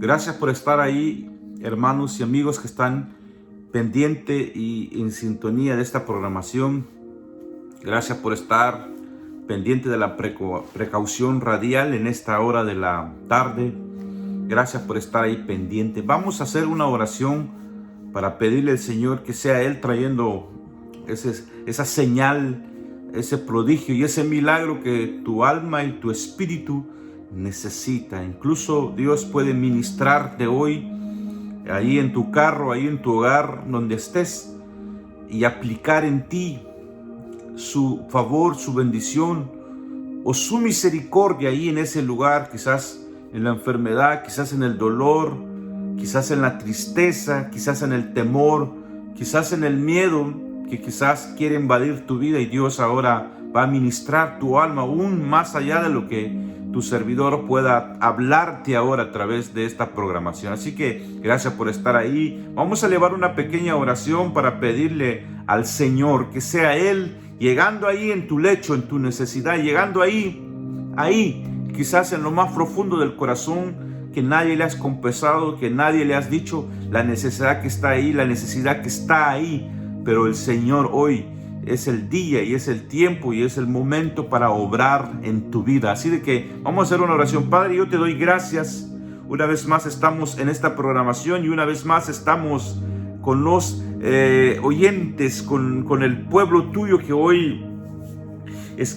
Gracias por estar ahí, hermanos y amigos que están pendientes y en sintonía de esta programación. Gracias por estar pendiente de la precaución radial en esta hora de la tarde. Gracias por estar ahí pendiente. Vamos a hacer una oración para pedirle al Señor que sea Él trayendo esa señal, ese prodigio y ese milagro que tu alma y tu espíritu necesita. Incluso Dios puede ministrarte hoy, ahí en tu carro, ahí en tu hogar, donde estés, y aplicar en ti su favor, su bendición o su misericordia ahí en ese lugar, quizás en la enfermedad, quizás en el dolor, quizás en la tristeza, quizás en el temor, quizás en el miedo que quizás quiere invadir tu vida, y Dios ahora va a ministrar tu alma aún más allá de lo que tu servidor pueda hablarte ahora a través de esta programación. Así que gracias por estar ahí. Vamos a elevar una pequeña oración para pedirle al Señor que sea Él llegando ahí en tu lecho, en tu necesidad, llegando ahí, quizás en lo más profundo del corazón, que nadie le has confesado, que nadie le has dicho la necesidad que está ahí, la necesidad que está ahí, pero el Señor hoy es el día y es el tiempo y es el momento para obrar en tu vida. Así de que vamos a hacer una oración. Padre, yo te doy gracias. Una vez más estamos en esta programación y una vez más estamos con los oyentes, con el pueblo tuyo que hoy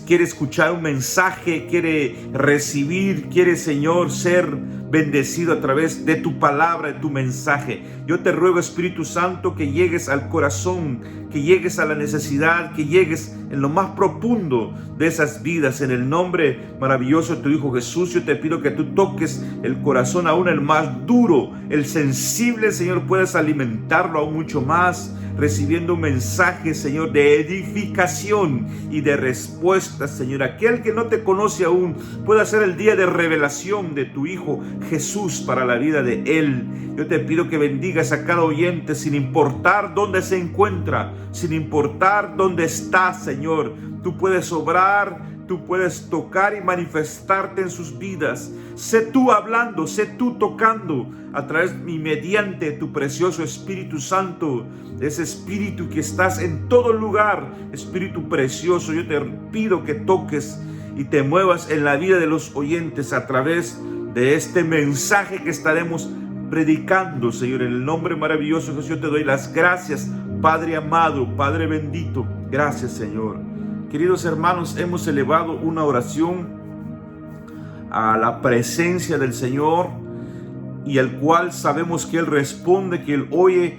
quiere escuchar un mensaje, quiere recibir, quiere, Señor, ser bendecido a través de tu palabra, de tu mensaje. Yo te ruego, Espíritu Santo, que llegues al corazón, que llegues a la necesidad, que llegues en lo más profundo de esas vidas. En el nombre maravilloso de tu Hijo Jesús, yo te pido que tú toques el corazón aún el más duro, el sensible, Señor, puedas alimentarlo aún mucho más, recibiendo un mensaje, Señor, de edificación y de respuesta, Señor. Aquel que no te conoce aún, pueda ser el día de revelación de tu Hijo Jesús para la vida de Él. Yo te pido que bendigas a cada oyente sin importar dónde se encuentra, sin importar dónde está, Señor. Tú puedes obrar, tú puedes tocar y manifestarte en sus vidas. Sé tú hablando, sé tú tocando a través y mediante tu precioso Espíritu Santo, ese Espíritu que estás en todo lugar, Espíritu precioso. Yo te pido que toques y te muevas en la vida de los oyentes a través de este mensaje que estaremos predicando, Señor. En el nombre maravilloso de Jesús, yo te doy las gracias, Padre amado, Padre bendito. Gracias, Señor. Queridos hermanos, hemos elevado una oración a la presencia del Señor, y al cual sabemos que Él responde, que Él oye.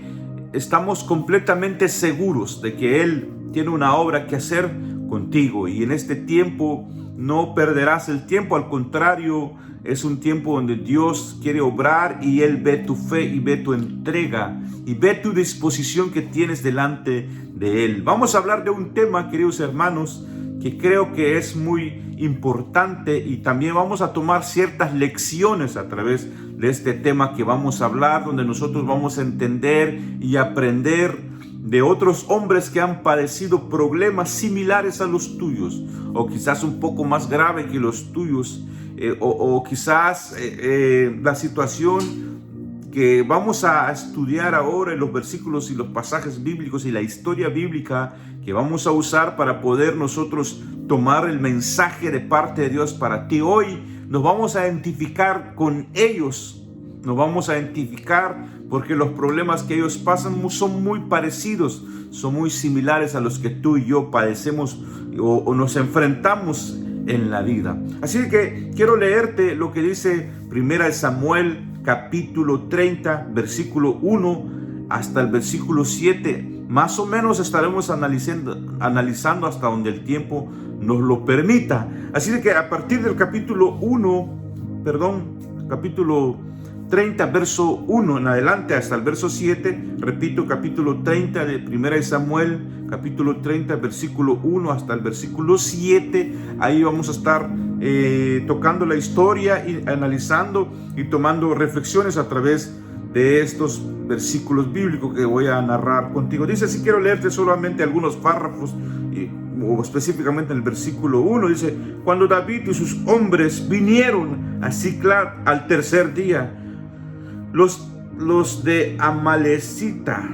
Estamos completamente seguros de que Él tiene una obra que hacer contigo, y en este tiempo no perderás el tiempo. Al contrario, es un tiempo donde Dios quiere obrar, y Él ve tu fe y ve tu entrega y ve tu disposición que tienes delante de Él. Vamos a hablar de un tema, queridos hermanos, que creo que es muy importante, y también vamos a tomar ciertas lecciones a través de este tema que vamos a hablar, donde nosotros vamos a entender y aprender de otros hombres que han padecido problemas similares a los tuyos, o quizás un poco más grave que los tuyos, o quizás la situación que vamos a estudiar ahora en los versículos y los pasajes bíblicos y la historia bíblica que vamos a usar para poder nosotros tomar el mensaje de parte de Dios para ti. Hoy nos vamos a identificar con ellos, nos vamos a identificar porque los problemas que ellos pasan son muy parecidos, son muy similares a los que tú y yo padecemos o nos enfrentamos en la vida. Así que quiero leerte lo que dice 1 Samuel capítulo 30, versículo 1 hasta el versículo 7. Más o menos estaremos analizando hasta donde el tiempo nos lo permita. Así que a partir del capítulo 30, verso 1 en adelante hasta el verso 7, repito, capítulo 30 de 1 Samuel, capítulo 30, versículo 1 hasta el versículo 7, ahí vamos a estar tocando la historia y analizando y tomando reflexiones a través de estos versículos bíblicos que voy a narrar contigo. Dice, si quiero leerte solamente algunos párrafos, o específicamente en el versículo 1, dice: cuando David y sus hombres vinieron a Siclag al tercer día, Los de Amalecita,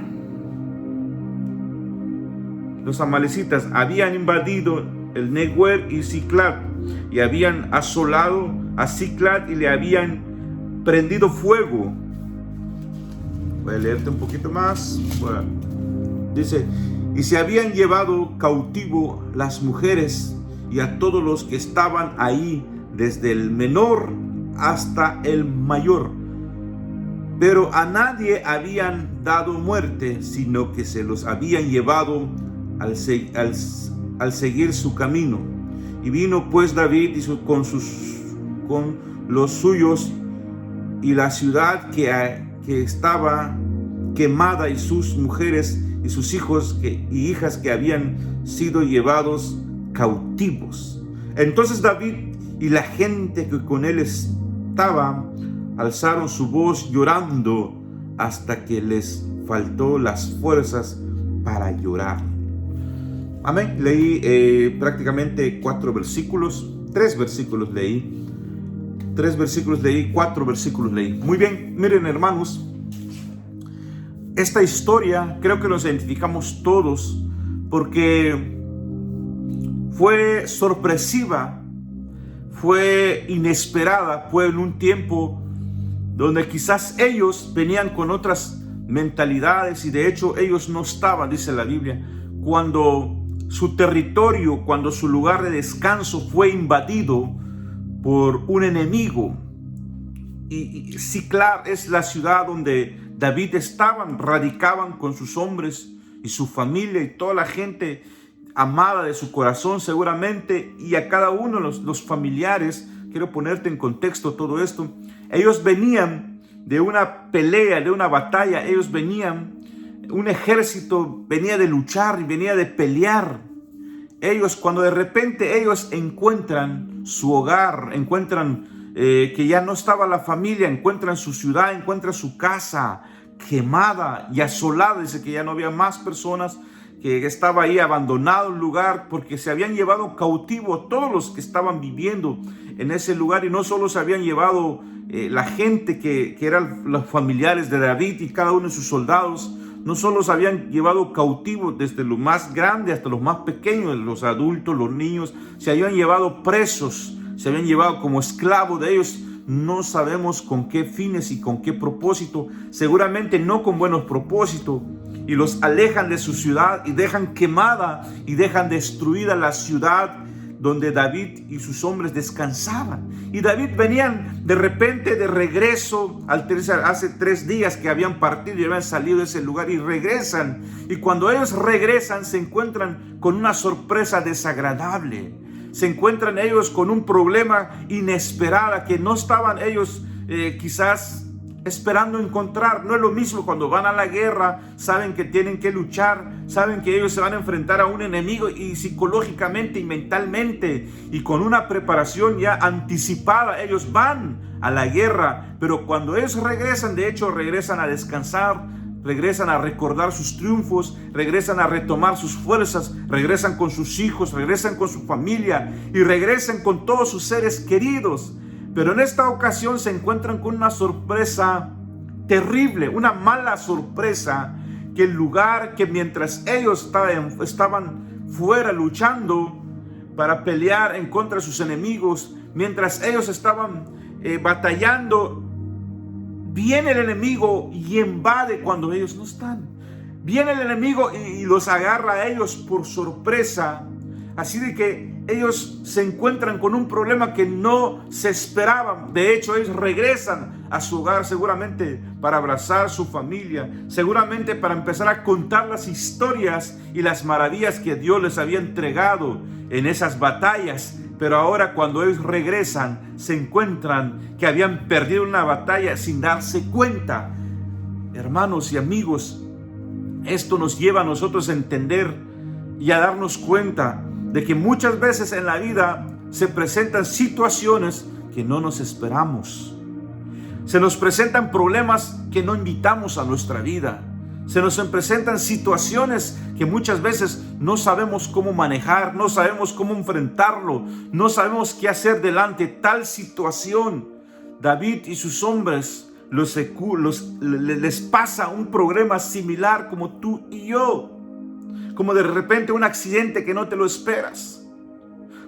los amalecitas habían invadido el Neguer y Ziklag y habían asolado a Ziklag y le habían prendido fuego. Voy a leerte un poquito más. Bueno, dice: y se habían llevado cautivo las mujeres y a todos los que estaban ahí, desde el menor hasta el mayor. Pero a nadie habían dado muerte, sino que se los habían llevado al seguir su camino. Y vino pues David con los suyos, y la ciudad que estaba quemada, y sus mujeres y sus hijos y hijas que habían sido llevados cautivos. Entonces David y la gente que con él estaba alzaron su voz llorando hasta que les faltó las fuerzas para llorar. Amén. Leí prácticamente 4 versículos, 3 versículos leí. 3 versículos leí, 4 versículos leí. Muy bien, miren hermanos, esta historia creo que nos identificamos todos porque fue sorpresiva, fue inesperada, fue en un tiempo donde quizás ellos venían con otras mentalidades y de hecho ellos no estaban, dice la Biblia, cuando su territorio, cuando su lugar de descanso fue invadido por un enemigo. Y Ziklag es la ciudad donde David radicaban con sus hombres y su familia y toda la gente amada de su corazón seguramente, y a cada uno de los familiares. Quiero ponerte en contexto todo esto. Ellos venían de una pelea, de una batalla. Ellos venían, un ejército venía de luchar y venía de pelear. Ellos, cuando de repente ellos encuentran su hogar, encuentran que ya no estaba la familia, encuentran su ciudad, encuentran su casa quemada y asolada. Dice que ya no había más personas, que estaba ahí abandonado el lugar porque se habían llevado cautivo todos los que estaban viviendo en ese lugar. Y no solo se habían llevado la gente que eran los familiares de David y cada uno de sus soldados, no solo se habían llevado cautivos desde lo más grande hasta los más pequeños, los adultos, los niños, se habían llevado presos, se habían llevado como esclavos de ellos. No sabemos con qué fines y con qué propósito, seguramente no con buenos propósitos, y los alejan de su ciudad y dejan quemada y dejan destruida la ciudad donde David y sus hombres descansaban. Y David venían de repente de regreso, hace 3 días que habían partido y habían salido de ese lugar y regresan. Y cuando ellos regresan se encuentran con una sorpresa desagradable. Se encuentran ellos con un problema inesperado que no estaban ellos quizás esperando encontrar. No es lo mismo cuando van a la guerra, saben que tienen que luchar, saben que ellos se van a enfrentar a un enemigo, y psicológicamente y mentalmente y con una preparación ya anticipada ellos van a la guerra. Pero cuando ellos regresan, de hecho regresan a descansar, regresan a recordar sus triunfos, regresan a retomar sus fuerzas, regresan con sus hijos, regresan con su familia y regresan con todos sus seres queridos. Pero en esta ocasión se encuentran con una sorpresa terrible, una mala sorpresa, que el lugar que mientras ellos estaban fuera luchando para pelear en contra de sus enemigos, mientras ellos estaban batallando, viene el enemigo y invade cuando ellos no están. Viene el enemigo y los agarra a ellos por sorpresa. Así de que ellos se encuentran con un problema que no se esperaban. De hecho, ellos regresan a su hogar seguramente para abrazar a su familia, seguramente para empezar a contar las historias y las maravillas que Dios les había entregado en esas batallas. Pero ahora cuando ellos regresan, se encuentran que habían perdido una batalla sin darse cuenta. Hermanos y amigos, esto nos lleva a nosotros a entender y a darnos cuenta de que muchas veces en la vida se presentan situaciones que no nos esperamos. Se nos presentan problemas que no invitamos a nuestra vida. Se nos presentan situaciones que muchas veces no sabemos cómo manejar, no sabemos cómo enfrentarlo, no sabemos qué hacer delante de tal situación. David y sus hombres les pasa un problema similar como tú y yo. Como de repente un accidente que no te lo esperas.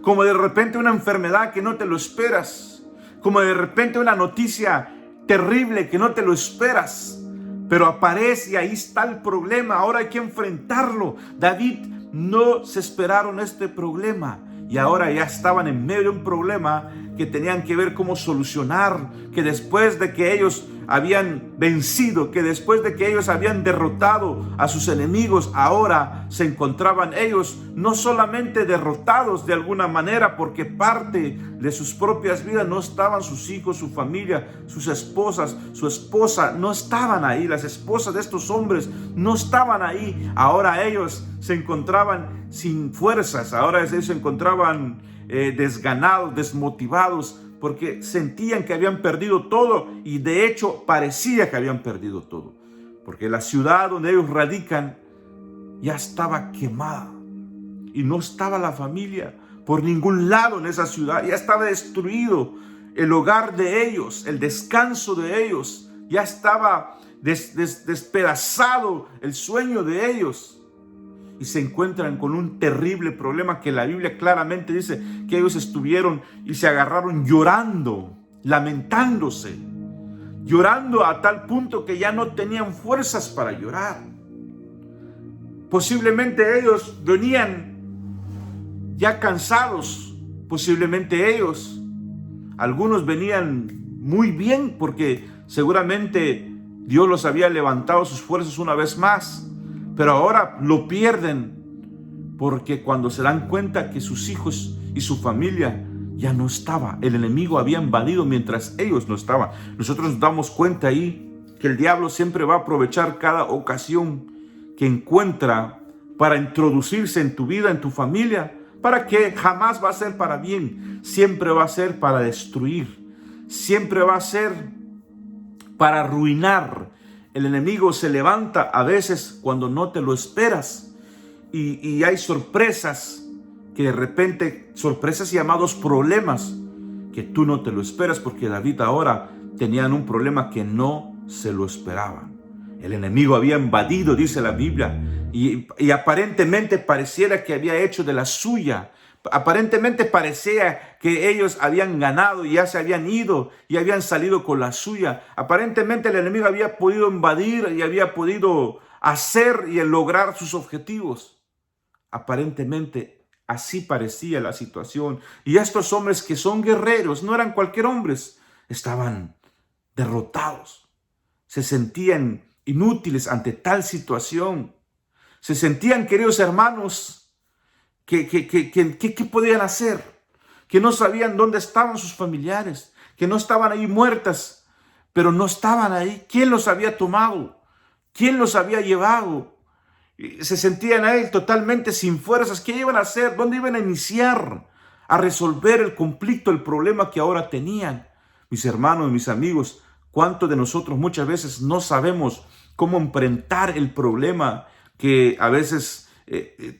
Como de repente una enfermedad que no te lo esperas. Como de repente una noticia terrible que no te lo esperas. Pero aparece y ahí está el problema. Ahora hay que enfrentarlo. David no se esperaron este problema. Y ahora ya estaban en medio de un problema que tenían que ver cómo solucionar. Que después de que ellos habían vencido, que después de que ellos habían derrotado a sus enemigos, ahora se encontraban ellos no solamente derrotados de alguna manera, porque parte de sus propias vidas no estaban sus hijos, su familia, sus esposas, su esposa, no estaban ahí. Las esposas de estos hombres no estaban ahí. Ahora ellos se encontraban sin fuerzas, ahora ellos se encontraban desganados, desmotivados, porque sentían que habían perdido todo, y de hecho parecía que habían perdido todo, porque la ciudad donde ellos radican ya estaba quemada y no estaba la familia por ningún lado en esa ciudad. Ya estaba destruido el hogar de ellos, el descanso de ellos, ya estaba despedazado el sueño de ellos. Y se encuentran con un terrible problema que la Biblia claramente dice que ellos estuvieron y se agarraron llorando, lamentándose, llorando a tal punto que ya no tenían fuerzas para llorar. Posiblemente ellos venían ya cansados, posiblemente algunos venían muy bien porque seguramente Dios los había levantado sus fuerzas una vez más. Pero ahora lo pierden porque cuando se dan cuenta que sus hijos y su familia ya no estaba, el enemigo había invadido mientras ellos no estaban. Nosotros nos damos cuenta ahí que el diablo siempre va a aprovechar cada ocasión que encuentra para introducirse en tu vida, en tu familia, para que jamás va a ser para bien, siempre va a ser para destruir, siempre va a ser para arruinar. El enemigo se levanta a veces cuando no te lo esperas y hay sorpresas que de repente, sorpresas llamados problemas que tú no te lo esperas, porque David ahora tenían un problema que no se lo esperaban. El enemigo había invadido, dice la Biblia, y aparentemente pareciera que había hecho de la suya. Aparentemente parecía que ellos habían ganado y ya se habían ido y habían salido con la suya. Aparentemente el enemigo había podido invadir y había podido hacer y lograr sus objetivos. Aparentemente así parecía la situación. Y estos hombres que son guerreros, no eran cualquier hombres, estaban derrotados. Se sentían inútiles ante tal situación. Se sentían, queridos hermanos, ¿qué podían hacer? Que no sabían dónde estaban sus familiares, que no estaban ahí muertas, pero no estaban ahí. ¿Quién los había tomado? ¿Quién los había llevado? Se sentían ahí totalmente sin fuerzas. ¿Qué iban a hacer? ¿Dónde iban a iniciar a resolver el conflicto, el problema que ahora tenían? Mis hermanos, mis amigos, ¿cuántos de nosotros muchas veces no sabemos cómo enfrentar el problema que a veces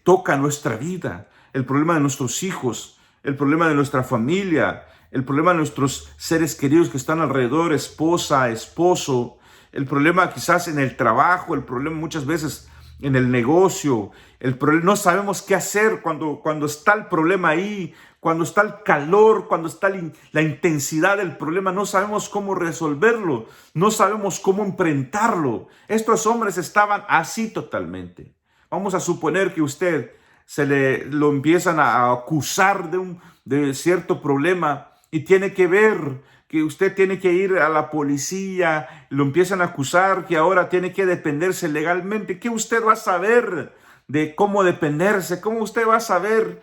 toca nuestra vida, el problema de nuestros hijos, el problema de nuestra familia, el problema de nuestros seres queridos que están alrededor, esposa, esposo, el problema quizás en el trabajo, el problema muchas veces en el negocio, no sabemos qué hacer cuando está el problema ahí, cuando está el calor, cuando está la intensidad del problema, no sabemos cómo resolverlo, no sabemos cómo enfrentarlo. Estos hombres estaban así totalmente. Vamos a suponer que usted lo empiezan a acusar de cierto problema y tiene que ver que usted tiene que ir a la policía, lo empiezan a acusar que ahora tiene que defenderse legalmente. ¿Qué usted va a saber de cómo defenderse? ¿Cómo usted va a saber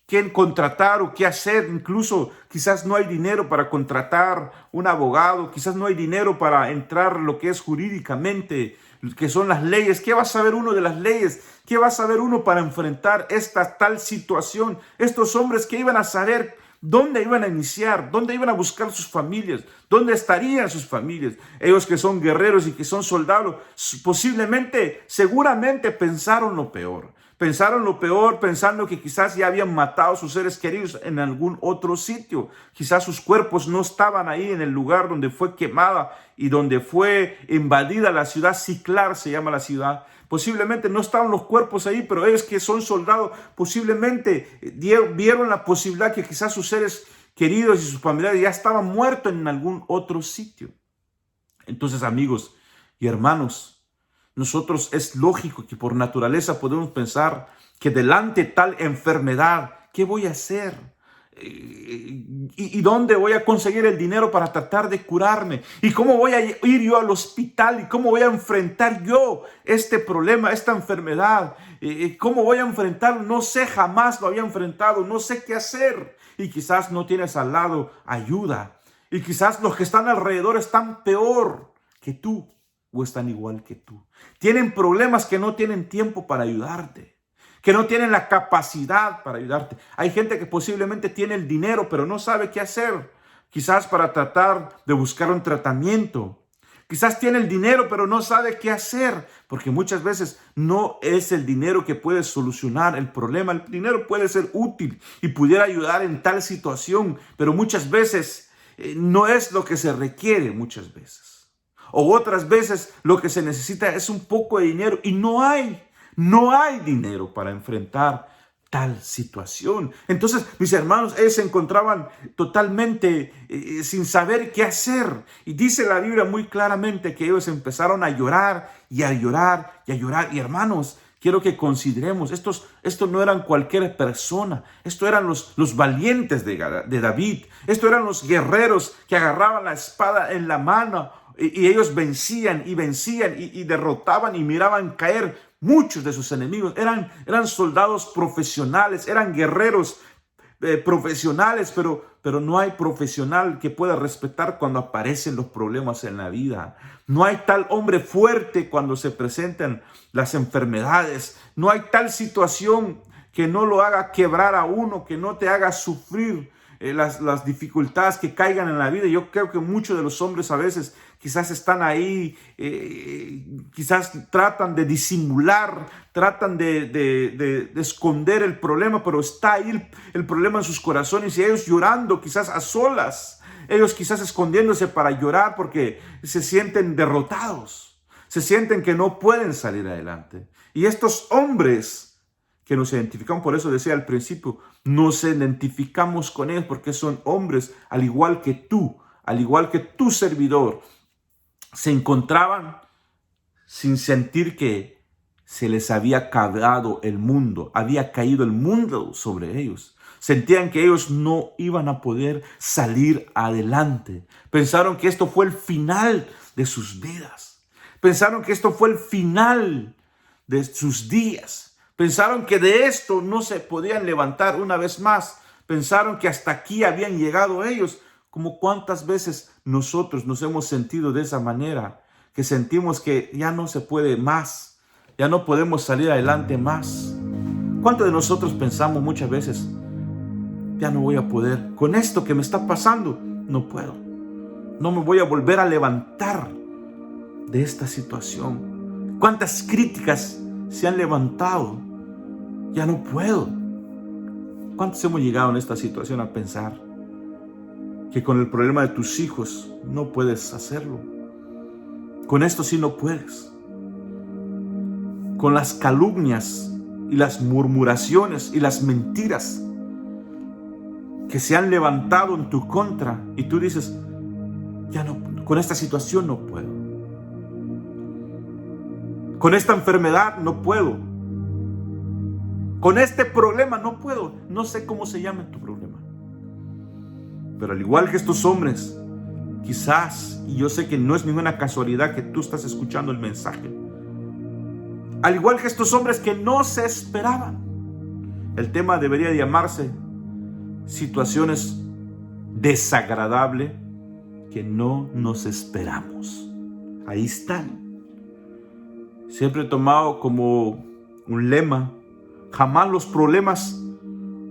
quién contratar o qué hacer? Incluso quizás no hay dinero para contratar un abogado, quizás no hay dinero para entrar lo que es jurídicamente, que son las leyes. ¿Qué va a saber uno de las leyes? ¿Qué va a saber uno para enfrentar esta tal situación? Estos hombres que iban a saber dónde iban a iniciar, dónde iban a buscar sus familias, dónde estarían sus familias. Ellos que son guerreros y que son soldados, posiblemente, seguramente pensaron lo peor. Pensaron lo peor, pensando que quizás ya habían matado a sus seres queridos en algún otro sitio. Quizás sus cuerpos no estaban ahí en el lugar donde fue quemada y donde fue invadida la ciudad. Siclar se llama la ciudad. Posiblemente no estaban los cuerpos ahí, pero ellos que son soldados posiblemente vieron la posibilidad que quizás sus seres queridos y sus familiares ya estaban muertos en algún otro sitio. Entonces, amigos y hermanos, nosotros es lógico que por naturaleza podemos pensar que delante de tal enfermedad, ¿qué voy a hacer? ¿Y dónde voy a conseguir el dinero para tratar de curarme? ¿Y cómo voy a ir yo al hospital? ¿Y cómo voy a enfrentar yo este problema, esta enfermedad? ¿Cómo voy a enfrentarlo? No sé, jamás lo había enfrentado, no sé qué hacer. Y quizás no tienes al lado ayuda. Y quizás los que están alrededor están peor que tú o están igual que tú. Tienen problemas que no tienen tiempo para ayudarte, que no tienen la capacidad para ayudarte. Hay gente que posiblemente tiene el dinero, pero no sabe qué hacer. Quizás para tratar de buscar un tratamiento. Quizás tiene el dinero, pero no sabe qué hacer, porque muchas veces no es el dinero que puede solucionar el problema. El dinero puede ser útil y pudiera ayudar en tal situación, pero muchas veces no es lo que se requiere muchas veces. O otras veces lo que se necesita es un poco de dinero y no hay dinero para enfrentar tal situación. Entonces, mis hermanos, ellos se encontraban totalmente sin saber qué hacer. Y dice la Biblia muy claramente que ellos empezaron a llorar y a llorar y a llorar. Y hermanos, quiero que consideremos, estos no eran cualquier persona, estos eran los valientes de David, estos eran los guerreros que agarraban la espada en la mano y ellos vencían y derrotaban y miraban caer muchos de sus enemigos. Eran soldados profesionales, eran guerreros profesionales, pero no hay profesional que pueda respetar cuando aparecen los problemas en la vida. No hay tal hombre fuerte cuando se presentan las enfermedades. No hay tal situación que no lo haga quebrar a uno, que no te haga sufrir las dificultades que caigan en la vida. Yo creo que muchos de los hombres a veces quizás están ahí, quizás tratan de disimular, tratan de esconder el problema, pero está ahí el problema en sus corazones y ellos llorando quizás a solas, ellos quizás escondiéndose para llorar porque se sienten derrotados, se sienten que no pueden salir adelante. Y estos hombres que nos identificamos, por eso decía al principio, nos identificamos con ellos porque son hombres al igual que tú, al igual que tu servidor. Se encontraban sin sentir que se les había acabado el mundo, había caído el mundo sobre ellos. Sentían que ellos no iban a poder salir adelante. Pensaron que esto fue el final de sus vidas. Pensaron que esto fue el final de sus días. Pensaron que de esto no se podían levantar una vez más. Pensaron que hasta aquí habían llegado ellos. Como cuántas veces nosotros nos hemos sentido de esa manera, que sentimos que ya no se puede más, ya no podemos salir adelante más. ¿Cuántos de nosotros pensamos muchas veces, ya no voy a poder, con esto que me está pasando, no puedo, no me voy a volver a levantar de esta situación? ¿Cuántas críticas se han levantado? Ya no puedo. ¿Cuántos hemos llegado en esta situación a pensar que con el problema de tus hijos no puedes hacerlo? Con esto sí no puedes. Con las calumnias y las murmuraciones y las mentiras que se han levantado en tu contra y tú dices, ya no, con esta situación no puedo. Con esta enfermedad no puedo. Con este problema no puedo. No sé cómo se llama tu problema. Pero al igual que estos hombres, quizás, y yo sé que no es ninguna casualidad que tú estás escuchando el mensaje, al igual que estos hombres que no se esperaban, el tema debería llamarse situaciones desagradables que no nos esperamos. Ahí están. Siempre he tomado como un lema: jamás los problemas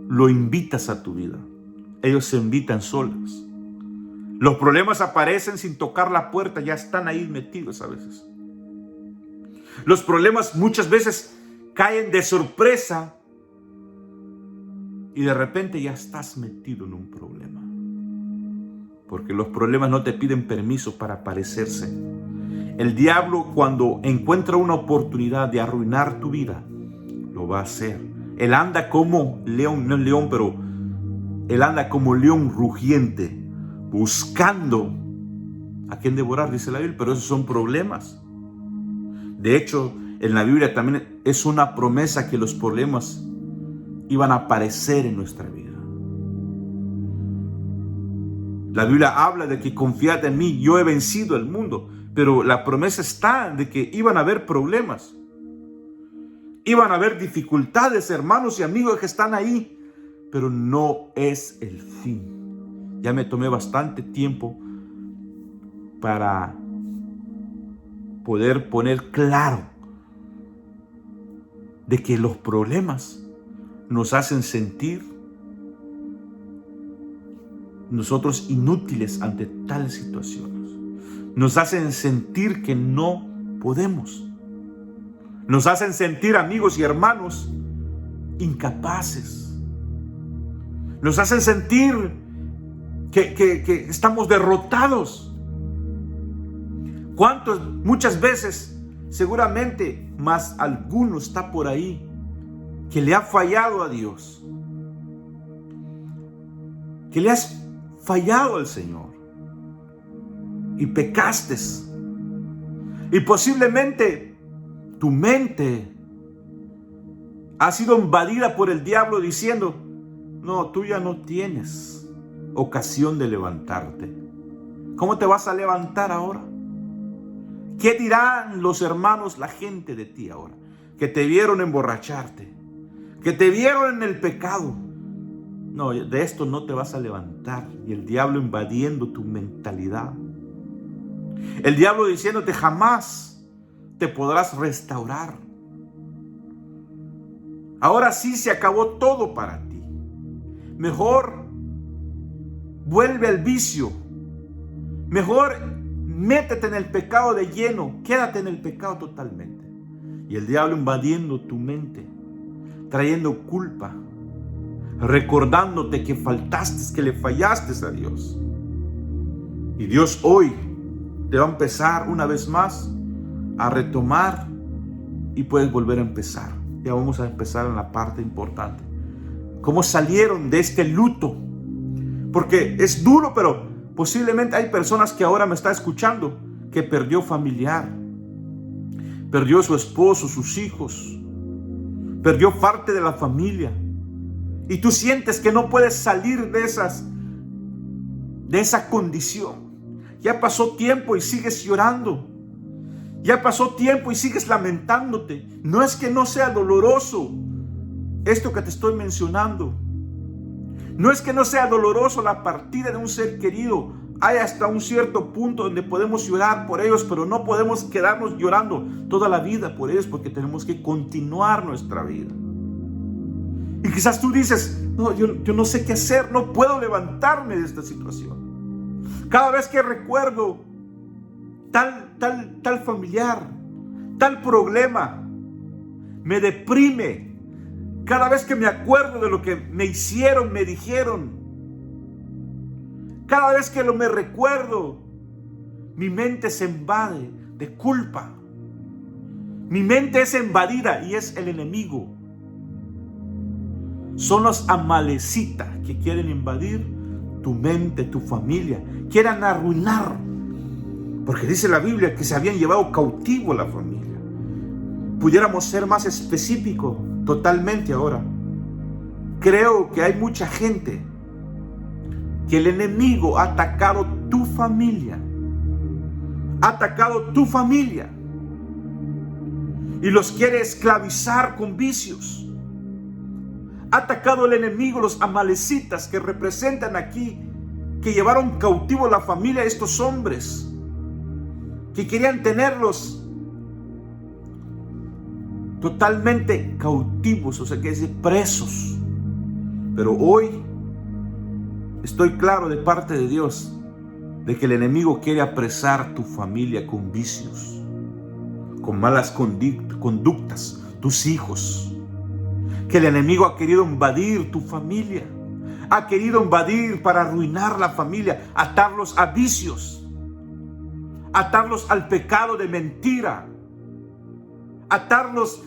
lo invitas a tu vida. Ellos se invitan solos. Los problemas aparecen sin tocar la puerta, ya están ahí metidos a veces. Los problemas muchas veces caen de sorpresa y de repente ya estás metido en un problema. Porque los problemas no te piden permiso para aparecerse. El diablo, cuando encuentra una oportunidad de arruinar tu vida, lo va a hacer. Él anda como león, no es león, pero él anda como león rugiente, buscando a quien devorar, dice la Biblia, pero esos son problemas. De hecho, en la Biblia también es una promesa que los problemas iban a aparecer en nuestra vida. La Biblia habla de que confiad en mí, yo he vencido el mundo, pero la promesa está de que iban a haber problemas. Iban a haber dificultades, hermanos y amigos que están ahí, pero no es el fin. Ya me tomé bastante tiempo para poder poner claro de que los problemas nos hacen sentir nosotros inútiles ante tales situaciones. Nos hacen sentir que no podemos. Nos hacen sentir, amigos y hermanos, incapaces. Nos hacen sentir que estamos derrotados. ¿Cuántos? Muchas veces, seguramente, más alguno está por ahí que le ha fallado a Dios, que le has fallado al Señor y pecaste, y posiblemente tu mente ha sido invadida por el diablo diciendo: no, tú ya no tienes ocasión de levantarte. ¿Cómo te vas a levantar ahora? ¿Qué dirán los hermanos, la gente de ti ahora? Que te vieron emborracharte, que te vieron en el pecado. No, de esto no te vas a levantar. Y el diablo invadiendo tu mentalidad. El diablo diciéndote: jamás te podrás restaurar. Ahora sí se acabó todo para ti. Mejor vuelve al vicio. Mejor métete en el pecado de lleno. Quédate en el pecado totalmente. Y el diablo invadiendo tu mente, trayendo culpa, recordándote que faltaste, que le fallaste a Dios. Y Dios hoy te va a empezar una vez más a retomar y puedes volver a empezar. Ya vamos a empezar en la parte importante. ¿Cómo salieron de este luto? Porque es duro, pero posiblemente hay personas que ahora me están escuchando que perdió familiar, perdió su esposo, sus hijos, perdió parte de la familia. Y tú sientes que no puedes salir de esa condición. Ya pasó tiempo y sigues llorando. Ya pasó tiempo y sigues lamentándote. No es que no sea doloroso esto que te estoy mencionando. No es que no sea doloroso la partida de un ser querido. Hay hasta un cierto punto donde podemos llorar por ellos, pero no podemos quedarnos llorando toda la vida por ellos, porque tenemos que continuar nuestra vida. Y quizás tú dices: no, yo no sé qué hacer, no puedo levantarme de esta situación. Cada vez que recuerdo tal familiar, tal problema, me deprime. Cada vez que me acuerdo de lo que me hicieron, me dijeron, cada vez que me recuerdo, mi mente se invade de culpa. Mi mente es invadida y es el enemigo. Son los amalecitas que quieren invadir tu mente, tu familia. Quieren arruinar. Porque dice la Biblia que se habían llevado cautivo a la familia. Pudiéramos ser más específicos totalmente ahora. Creo que hay mucha gente que el enemigo ha atacado tu familia. Ha atacado tu familia. Y los quiere esclavizar con vicios. Ha atacado el enemigo, los amalecitas que representan aquí, que llevaron cautivo a la familia de estos hombres, que querían tenerlos totalmente cautivos, o sea, que es presos. Pero hoy estoy claro de parte de Dios de que el enemigo quiere apresar tu familia con vicios, con malas conductas. tus hijos, que el enemigo ha querido invadir tu familia, ha querido invadir para arruinar la familia, atarlos a vicios, atarlos al pecado de mentira, atarlos,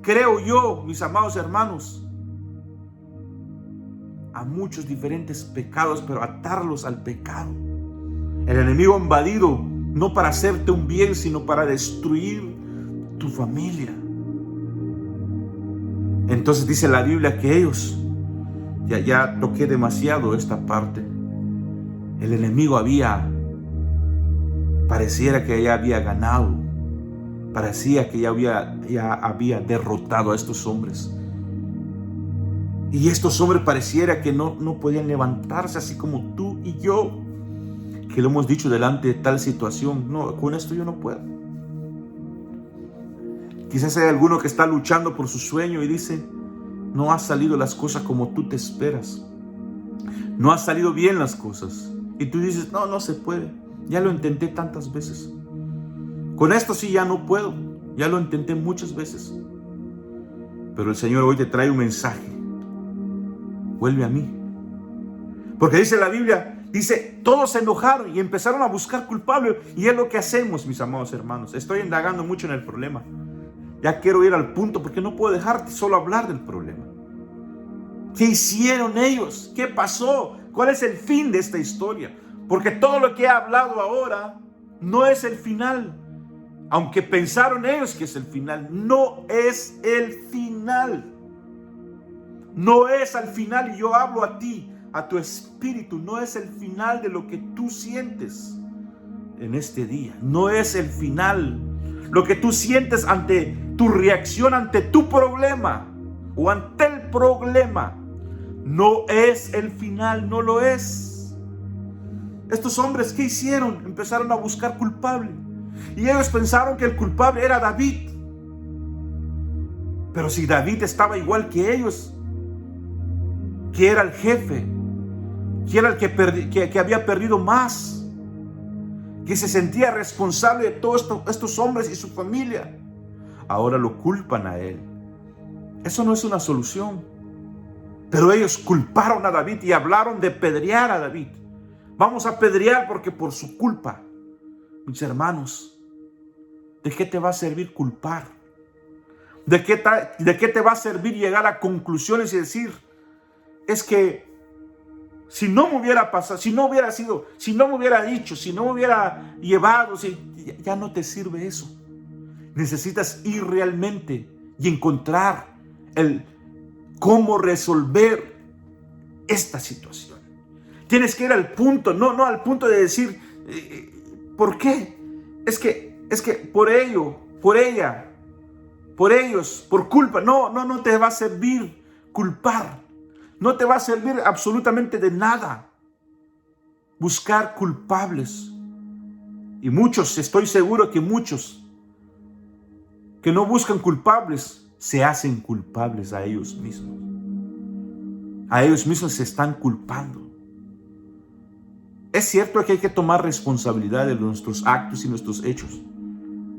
creo yo, mis amados hermanos, a muchos diferentes pecados, pero atarlos al pecado. El enemigo ha invadido no para hacerte un bien, sino para destruir tu familia. Entonces dice la Biblia que ellos, ya toqué demasiado esta parte, el enemigo pareciera que ya había ganado, parecía que ya había derrotado a estos hombres. Y estos hombres pareciera que no podían levantarse, así como tú y yo, que lo hemos dicho delante de tal situación. No, con esto yo no puedo. Quizás hay alguno que está luchando por su sueño y dice, no han salido las cosas como tú te esperas. No han salido bien las cosas. Y tú dices, no se puede. Ya lo intenté tantas veces. Con esto sí ya no puedo. Ya lo intenté muchas veces. Pero el Señor hoy te trae un mensaje. Vuelve a mí. Porque dice la Biblia, todos se enojaron y empezaron a buscar culpables. Y es lo que hacemos, mis amados hermanos. Estoy indagando mucho en el problema. Ya quiero ir al punto porque no puedo dejarte solo hablar del problema. ¿Qué hicieron ellos? ¿Qué pasó? ¿Cuál es el fin de esta historia? Porque todo lo que he hablado ahora no es el final. Aunque pensaron ellos que es el final, no es el final. No es al final, y yo hablo a ti, a tu espíritu, no es el final de lo que tú sientes en este día. No es el final. Lo que tú sientes ante tu reacción, ante tu problema o ante el problema, no es el final, no lo es. Estos hombres, ¿qué hicieron? Empezaron a buscar culpable. Y ellos pensaron que el culpable era David. Pero si David estaba igual que ellos, que era el jefe, que era el que había perdido más, que se sentía responsable de todos estos hombres y su familia, ahora lo culpan a él. Eso no es una solución. Pero ellos culparon a David y hablaron de apedrear a David. Vamos a apedrear porque por su culpa. Mis hermanos, ¿de qué te va a servir culpar? ¿De qué te va a servir llegar a conclusiones y decir, es que si no me hubiera pasado, si no hubiera sido, si no me hubiera dicho, si no me hubiera llevado, ya no te sirve eso? Necesitas ir realmente y encontrar cómo resolver esta situación. Tienes que ir al punto, no al punto de decir, ¿por qué? Es que por ello, por ella, por ellos, por culpa. No te va a servir culpar. No te va a servir absolutamente de nada buscar culpables. Y muchos, estoy seguro que muchos que no buscan culpables, se hacen culpables a ellos mismos. A ellos mismos se están culpando. Es cierto que hay que tomar responsabilidad de nuestros actos y nuestros hechos,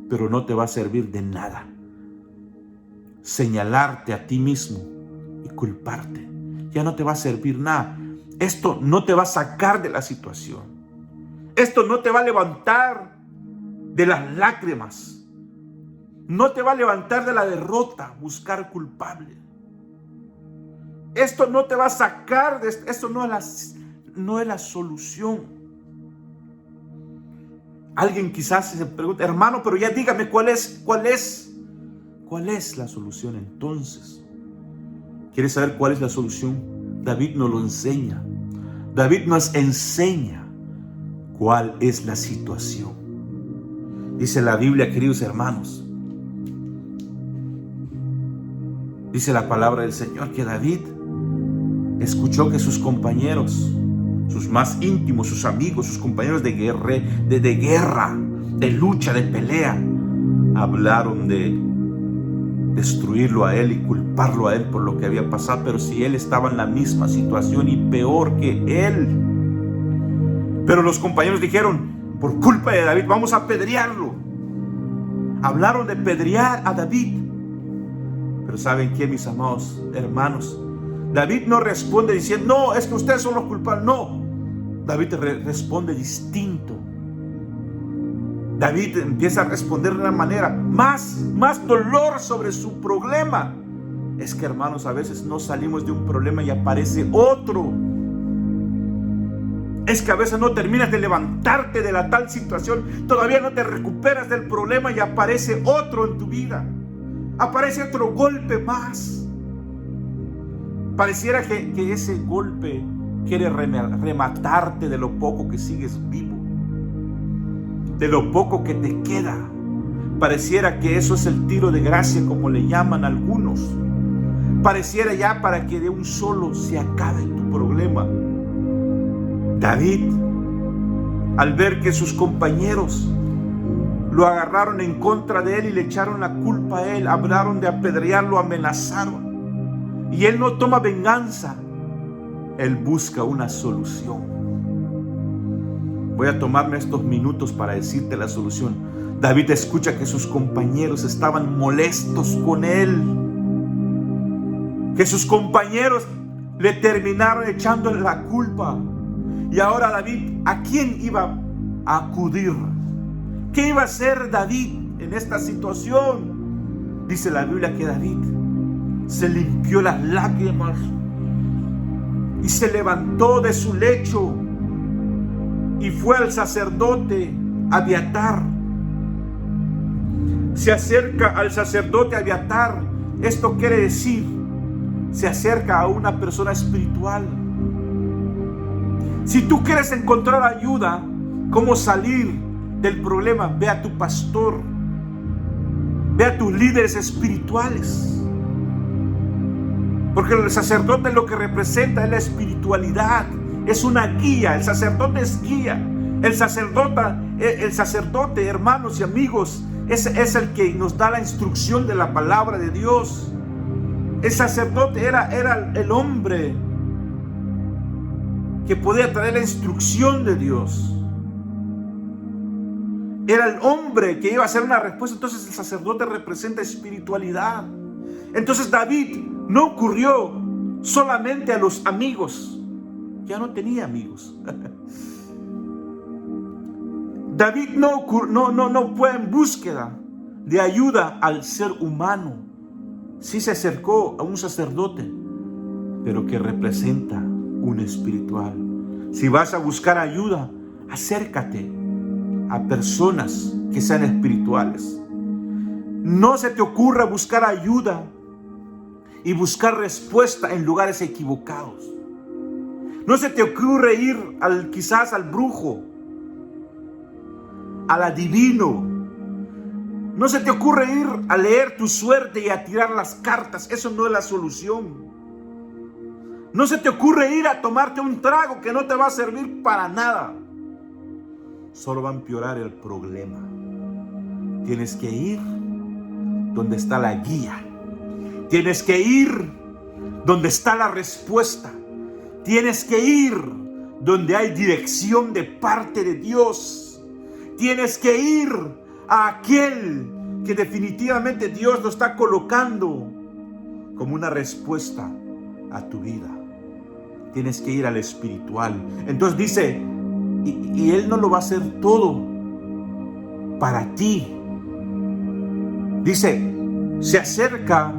pero no te va a servir de nada señalarte a ti mismo y culparte. Ya no te va a servir nada. Esto no te va a sacar de la situación. Esto no te va a levantar de las lágrimas. No te va a levantar de la derrota, buscar culpable. Esto no te va a sacar de esto. Esto no es la solución. Alguien quizás se pregunta, hermano, pero ya dígame cuál es la solución entonces. ¿Quieres saber cuál es la solución? David nos lo enseña. David nos enseña cuál es la situación. Dice la Biblia, queridos hermanos, dice la palabra del Señor que David escuchó que sus compañeros, sus más íntimos, sus amigos, sus compañeros de guerra, de lucha, de pelea, hablaron de destruirlo a él y culparlo a él por lo que había pasado. Pero si él estaba en la misma situación y peor que él. Pero los compañeros dijeron, por culpa de David vamos a apedrearlo. Hablaron de apedrear a David. Pero ¿saben qué, mis amados hermanos? David no responde diciendo, no, es que ustedes son los culpables. No, David responde distinto. David empieza a responder de una manera más dolor sobre su problema. Es que, hermanos, a veces no salimos de un problema y aparece otro. Es que a veces no terminas de levantarte de la tal situación, todavía no te recuperas del problema y aparece otro en tu vida. Aparece otro golpe más. Pareciera que ese golpe quiere rematarte de lo poco que sigues vivo, de lo poco que te queda. Pareciera que eso es el tiro de gracia, como le llaman algunos. Pareciera ya para que de un solo se acabe tu problema. David, al ver que sus compañeros lo agarraron en contra de él y le echaron la culpa a él, hablaron de apedrearlo, amenazaron, y él no toma venganza, él busca una solución. Voy a tomarme estos minutos para decirte la solución. David escucha que sus compañeros estaban molestos con él, que sus compañeros le terminaron echándole la culpa. Y ahora David, ¿a quién iba a acudir? ¿Qué iba a hacer David en esta situación? Dice la Biblia que David se limpió las lágrimas y se levantó de su lecho y fue al sacerdote Abiatar. Se acerca al sacerdote Abiatar. Esto quiere decir, se acerca a una persona espiritual. Si tú quieres encontrar ayuda, cómo salir del problema, ve a tu pastor, ve a tus líderes espirituales. Porque el sacerdote lo que representa es la espiritualidad, es una guía. El sacerdote es guía. El sacerdote, hermanos y amigos, es el que nos da la instrucción de la palabra de Dios. El sacerdote era el hombre que podía traer la instrucción de Dios. Era el hombre que iba a hacer una respuesta. Entonces el sacerdote representa espiritualidad. Entonces David no ocurrió solamente a los amigos. Ya no tenía amigos. David no fue en búsqueda de ayuda al ser humano. Sí se acercó a un sacerdote, pero que representa un espiritual. Si vas a buscar ayuda, acércate a personas que sean espirituales. No se te ocurra buscar ayuda y buscar respuesta en lugares equivocados. No se te ocurre ir quizás al brujo, al adivino. No se te ocurre ir a leer tu suerte y a tirar las cartas. Eso no es la solución. No se te ocurre ir a tomarte un trago que no te va a servir para nada. Solo va a empeorar el problema. Tienes que ir donde está la guía. Tienes que ir donde está la respuesta. Tienes que ir donde hay dirección de parte de Dios. Tienes que ir a aquel que definitivamente Dios lo está colocando como una respuesta a tu vida. Tienes que ir al espiritual. Entonces dice, y Él no lo va a hacer todo para ti. Dice, se acerca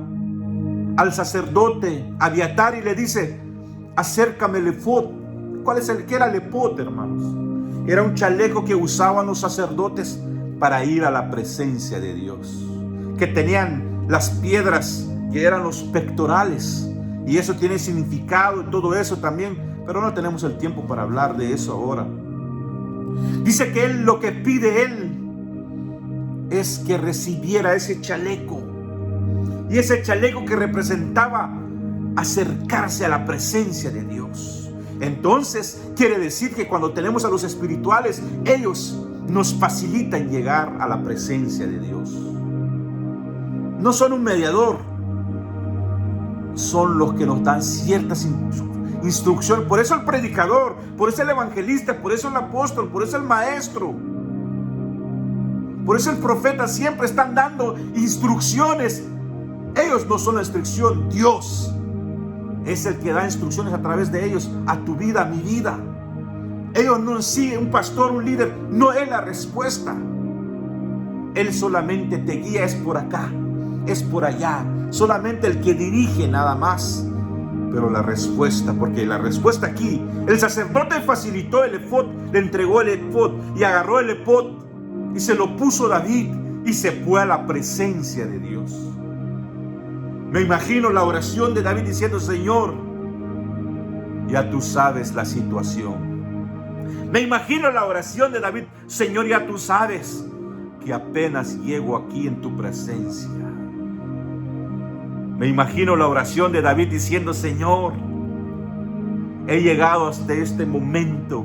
al sacerdote Abiatar y le dice, acércame el efod. ¿Qué era el efod, hermanos? Era un chaleco que usaban los sacerdotes para ir a la presencia de Dios, que tenían las piedras que eran los pectorales, y eso tiene significado y todo eso también, pero no tenemos el tiempo para hablar de eso ahora. Dice que él, lo que pide él es que recibiera ese chaleco, y ese chaleco que representaba acercarse a la presencia de Dios. Entonces quiere decir que cuando tenemos a los espirituales, ellos nos facilitan llegar a la presencia de Dios. No son un mediador, son los que nos dan ciertas instrucciones. Por eso el predicador, por eso el evangelista, por eso el apóstol, por eso el maestro, por eso el profeta siempre están dando instrucciones Ellos no son la instrucción, Dios es el que da instrucciones a través de ellos a tu vida, a mi vida. Ellos no siguen, un pastor, un líder, no es la respuesta. Él solamente te guía, es por acá, es por allá. Solamente el que dirige nada más. Pero la respuesta, porque la respuesta aquí, el sacerdote facilitó el efod, le entregó el efod y agarró el efod y se lo puso David y se fue a la presencia de Dios. Me imagino la oración de David diciendo: Señor, ya tú sabes la situación. Me imagino la oración de David: Señor, ya tú sabes que apenas llego aquí en tu presencia. Me imagino la oración de David diciendo: Señor, he llegado hasta este momento,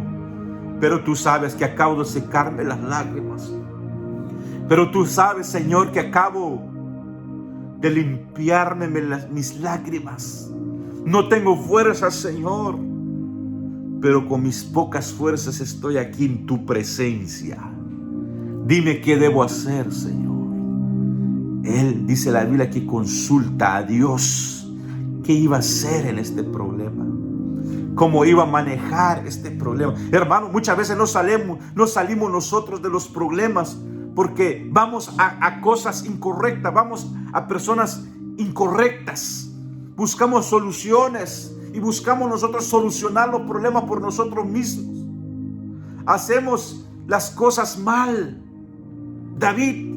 pero tú sabes que acabo de secarme las lágrimas. Pero tú sabes, Señor, que acabo de limpiarme mis lágrimas. No tengo fuerzas, Señor, pero con mis pocas fuerzas estoy aquí en tu presencia. Dime qué debo hacer, Señor. Él, dice la Biblia, que consulta a Dios qué iba a hacer en este problema, cómo iba a manejar este problema. Hermano, muchas veces no salimos nosotros de los problemas porque vamos a cosas incorrectas, vamos a personas incorrectas, buscamos soluciones y buscamos nosotros solucionar los problemas por nosotros mismos. Hacemos las cosas mal. David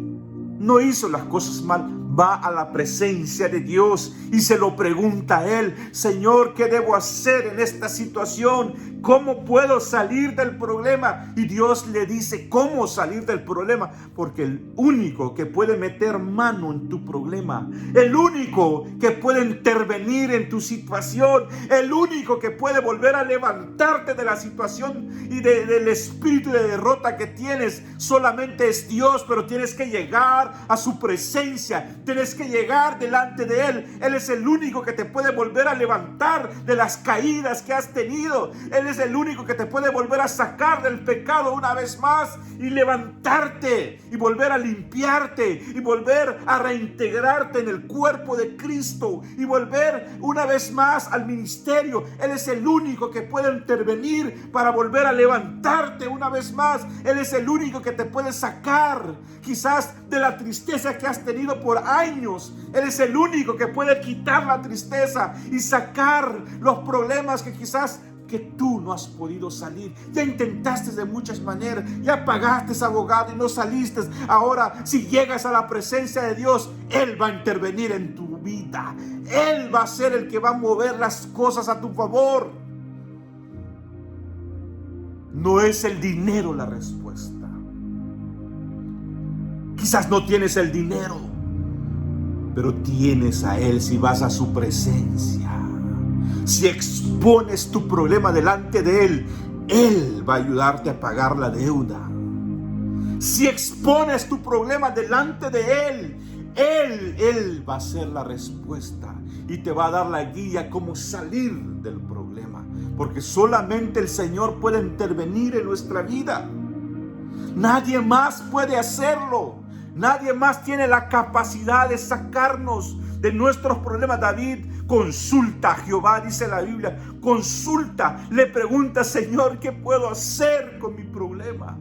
no hizo las cosas mal. Va a la presencia de Dios y se lo pregunta a Él: Señor, ¿qué debo hacer en esta situación? ¿Cómo puedo salir del problema? Y Dios le dice cómo salir del problema, porque el único que puede meter mano en tu problema, el único que puede intervenir en tu situación, el único que puede volver a levantarte de la situación y del espíritu de derrota que tienes, solamente es Dios. Pero tienes que llegar a su presencia. Tienes que llegar delante de Él. Él es el único que te puede volver a levantar de las caídas que has tenido. Él es el único que te puede volver a sacar del pecado una vez más y levantarte y volver a limpiarte y volver a reintegrarte en el cuerpo de Cristo y volver una vez más al ministerio. Él es el único que puede intervenir para volver a levantarte una vez más. Él es el único que te puede sacar quizás de la tristeza que has tenido por años. Él es el único que puede quitar la tristeza y sacar los problemas que quizás que tú no has podido salir. Ya intentaste de muchas maneras, ya pagaste abogado y no saliste. Ahora, si llegas a la presencia de Dios, Él va a intervenir en tu vida. Él va a ser el que va a mover las cosas a tu favor. No es el dinero la respuesta. Quizás no tienes el dinero, pero tienes a Él si vas a su presencia. Si expones tu problema delante de Él, Él va a ayudarte a pagar la deuda. Si expones tu problema delante de Él, Él va a ser la respuesta y te va a dar la guía cómo salir del problema. Porque solamente el Señor puede intervenir en nuestra vida. Nadie más puede hacerlo. Nadie más tiene la capacidad de sacarnos de nuestros problemas. David consulta a Jehová, dice la Biblia. Consulta, le pregunta: Señor, ¿qué puedo hacer con mi problema?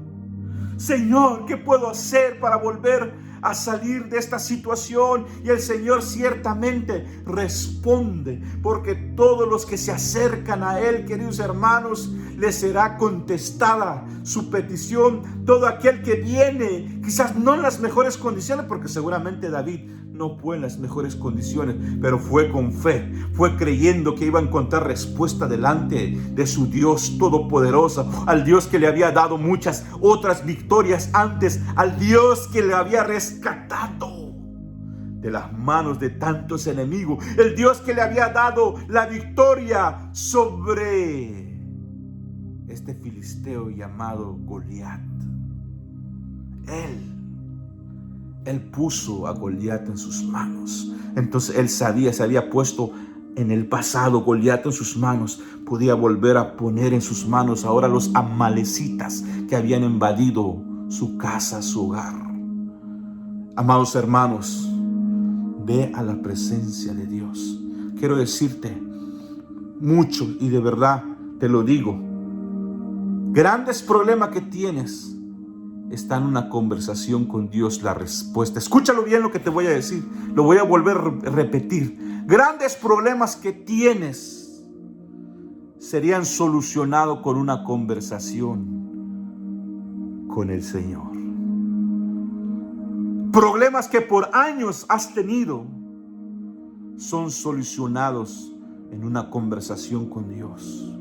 Señor, ¿qué puedo hacer para volver a salir de esta situación? Y el Señor ciertamente responde, porque todos los que se acercan a Él, queridos hermanos, les será contestada su petición. Todo aquel que viene, quizás no en las mejores condiciones, porque seguramente David no fue en las mejores condiciones, pero fue con fe, fue creyendo que iba a encontrar respuesta delante de su Dios todopoderoso, al Dios que le había dado muchas otras victorias antes, al Dios que le había rescatado de las manos de tantos enemigos, el Dios que le había dado la victoria sobre este filisteo llamado Goliat. Él puso a Goliat en sus manos. Entonces él sabía, se había puesto en el pasado Goliat en sus manos. Podía volver a poner en sus manos ahora los amalecitas que habían invadido su casa, su hogar. Amados hermanos, Ve a la presencia de Dios. Quiero decirte mucho y de verdad te lo digo. Grandes problemas que tienes está en una conversación con Dios la respuesta. Escúchalo bien lo que te voy a decir. Lo voy a volver a repetir. Grandes problemas que tienes serían solucionados con una conversación con el Señor. Problemas que por años has tenido son solucionados en una conversación con Dios.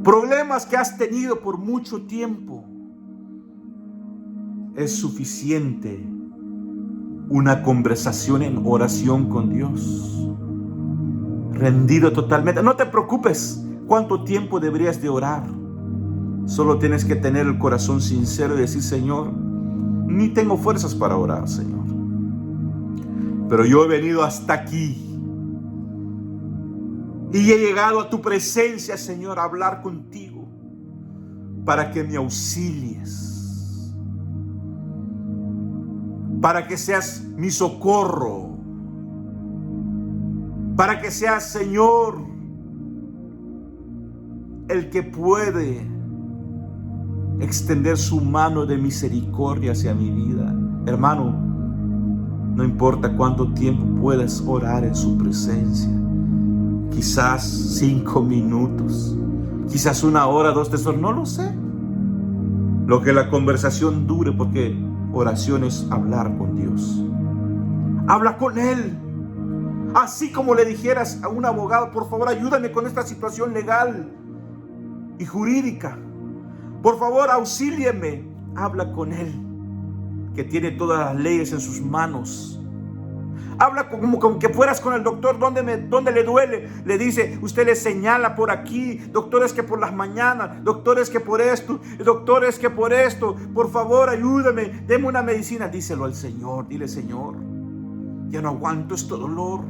Problemas que has tenido por mucho tiempo, es suficiente una conversación en oración con Dios. Rendido totalmente. No te preocupes cuánto tiempo deberías de orar. Solo tienes que tener el corazón sincero y decir: Señor, ni tengo fuerzas para orar, Señor, pero yo he venido hasta aquí y he llegado a tu presencia, Señor, a hablar contigo para que me auxilies, para que seas mi socorro, para que seas, Señor, el que puede extender su mano de misericordia hacia mi vida. Hermano, no importa cuánto tiempo puedas orar en su presencia, quizás 5 minutos, quizás 1 hora, 2 tesoros, no lo sé. Lo que la conversación dure, porque oración es hablar con Dios. Habla con Él. Así como le dijeras a un abogado: por favor, ayúdame con esta situación legal y jurídica. Por favor, auxílieme. Habla con Él, que tiene todas las leyes en sus manos. Habla como que fueras con el doctor. ¿Dónde le duele? Le dice, usted le señala por aquí. Doctores que por las mañanas, doctores que por esto, doctores que por esto. Por favor, ayúdame, deme una medicina. Díselo al Señor. Dile: Señor, ya no aguanto este dolor.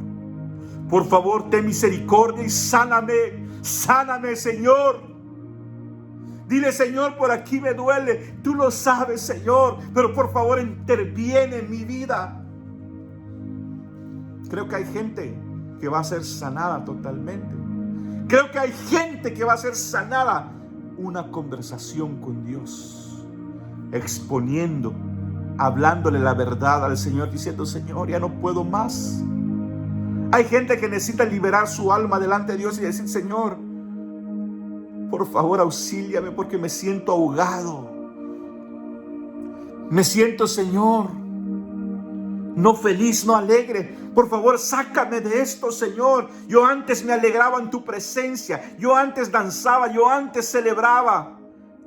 Por favor, ten misericordia y sáname. Sáname, Señor. Dile: Señor, por aquí me duele. Tú lo sabes, Señor, pero por favor interviene en mi vida. Creo que hay gente que va a ser sanada totalmente. Creo que hay gente que va a ser sanada. Una conversación con Dios, exponiendo, hablándole la verdad al Señor, diciendo: Señor, ya no puedo más. Hay gente que necesita liberar su alma delante de Dios y decir: Señor, por favor, auxíliame, porque me siento ahogado. Me siento, Señor, no feliz, no alegre. Por favor, sácame de esto, Señor. Yo antes me alegraba en tu presencia. Yo antes danzaba, yo antes celebraba.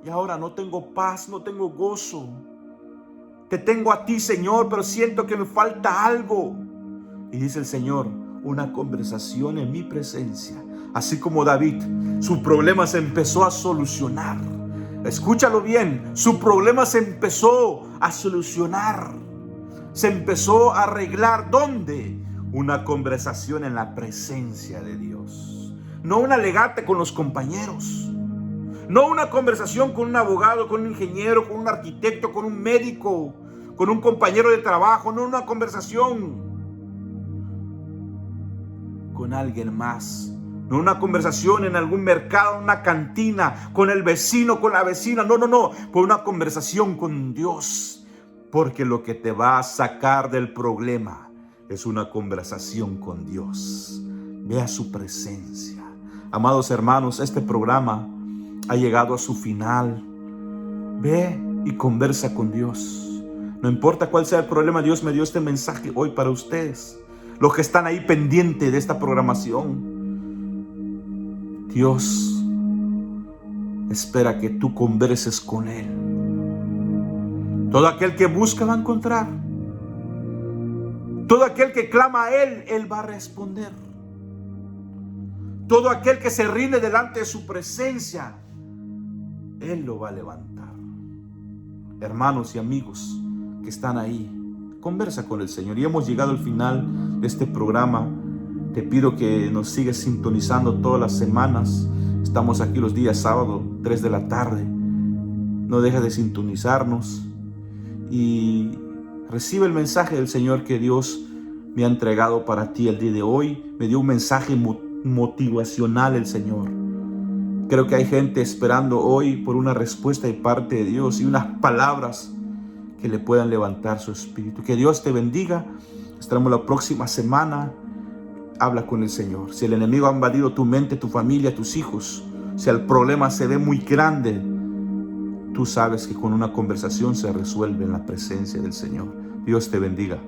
Y ahora no tengo paz, no tengo gozo. Te tengo a ti, Señor, pero siento que me falta algo. Y dice el Señor: una conversación en mi presencia. Así como David, su problema se empezó a solucionar. Escúchalo bien, su problema se empezó a solucionar. Se empezó a arreglar. ¿Dónde? Una conversación en la presencia de Dios. No un alegate con los compañeros. No una conversación con un abogado, con un ingeniero, con un arquitecto, con un médico, con un compañero de trabajo. No una conversación con alguien más. No una conversación en algún mercado, una cantina, con el vecino, con la vecina. No. Por una conversación con Dios. Porque lo que te va a sacar del problema es una conversación con Dios. Ve a su presencia. Amados hermanos, este programa ha llegado a su final. Ve y conversa con Dios. No importa cuál sea el problema, Dios me dio este mensaje hoy para ustedes. Los que están ahí pendientes de esta programación. Dios espera que tú converses con Él. Todo aquel que busca va a encontrar. Todo aquel que clama a Él, Él va a responder. Todo aquel que se rinde delante de su presencia, Él lo va a levantar. Hermanos y amigos que están ahí, conversa con el Señor. Y hemos llegado al final de este programa. Te pido que nos sigas sintonizando todas las semanas. Estamos aquí los días sábado, 3 de la tarde. No dejes de sintonizarnos. Y Recibe el mensaje del Señor que Dios me ha entregado para ti el día de hoy. Me dio un mensaje motivacional el Señor. Creo que hay gente esperando hoy por una respuesta de parte de Dios y unas palabras que le puedan levantar su espíritu. Que Dios te bendiga. Estaremos la próxima semana. Habla con el Señor. Si el enemigo ha invadido tu mente, tu familia, tus hijos, si el problema se ve muy grande, tú sabes que con una conversación se resuelve en la presencia del Señor. Dios te bendiga.